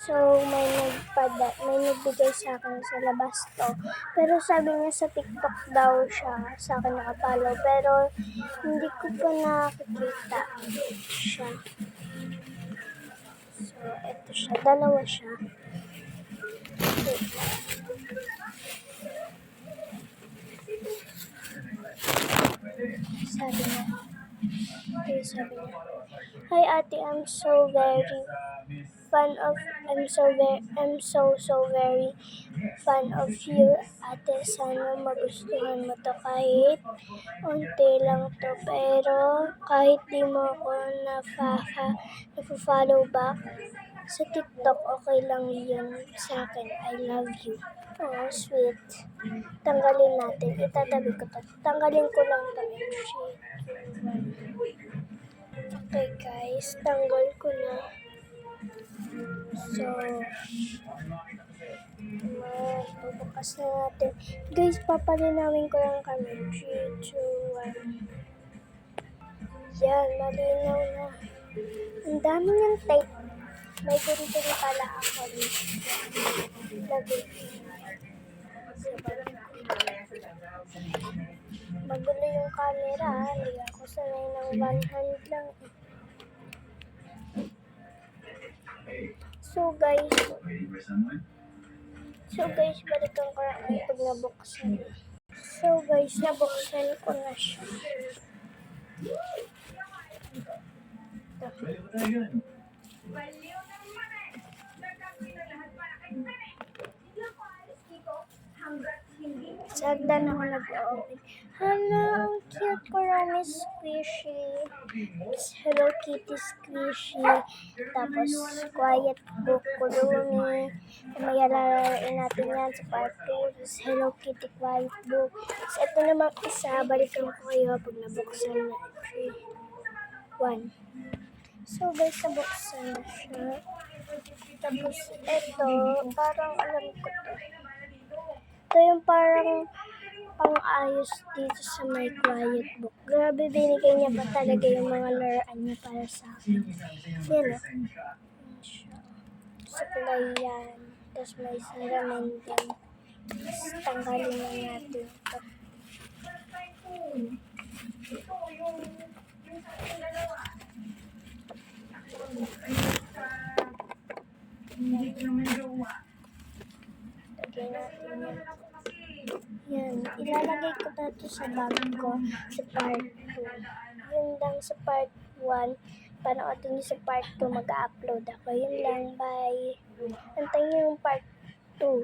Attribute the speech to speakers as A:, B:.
A: So, may nagbigay sa akin sa labas to. Pero sabi niya sa TikTok daw siya sa akin nakapalo. Pero hindi ko pa nakikita siya. So, eto siya. Dalawa siya. Sabi niya. Hi ate, I'm so very fan of you. Ate, sana magustuhan mo to kahit unti lang to. Pero kahit di mo ako na-follow back sa TikTok, okay lang yun sa akin. I love you. Oh, sweet. Tanggalin natin. Itatabi ko to. Tanggalin ko lang to. Okay guys, tanggal ko na. So, bubukas na natin. Guys, papalinawin ko lang kami. 3, 2, 1. Yan, malinaw na. Ang dami niyang tape. May ganito rin pala ako. Lagi. Magulo yung camera. Hindi ako sanay ng one hand lang. So guys, balikan ko lang pag nabuksan. So guys, nabuksan ko na siya. Sagdan ako nag-open. Hala, ang cute ko lang is squishy. Hello Kitty squishy. Tapos, quiet book Kurumi. May alalain natin yan sa part 2. Tapos, Hello Kitty quiet book. Tapos, ito naman isa. Balikan ko kayo pag nabuksan na. 3, 1. So, guys, nabuksan na siya. Tapos, ito, parang alam ko to. Ito yung parang pang-ayos dito sa may quiet book. Grabe, binigay niya pa talaga yung mga laruan niya para sa akin. Yan o. Supply yan. Tapos may salamin din. Tanggalin na natin ito. Lagyan natin yan. Yan, ilalagay ko na ito sa bag ko sa part 2. Yun lang sa part 1. Panoorin niyo sa part 2, mag-upload ako. Yun lang, bye. Antayin niyo yung part 2.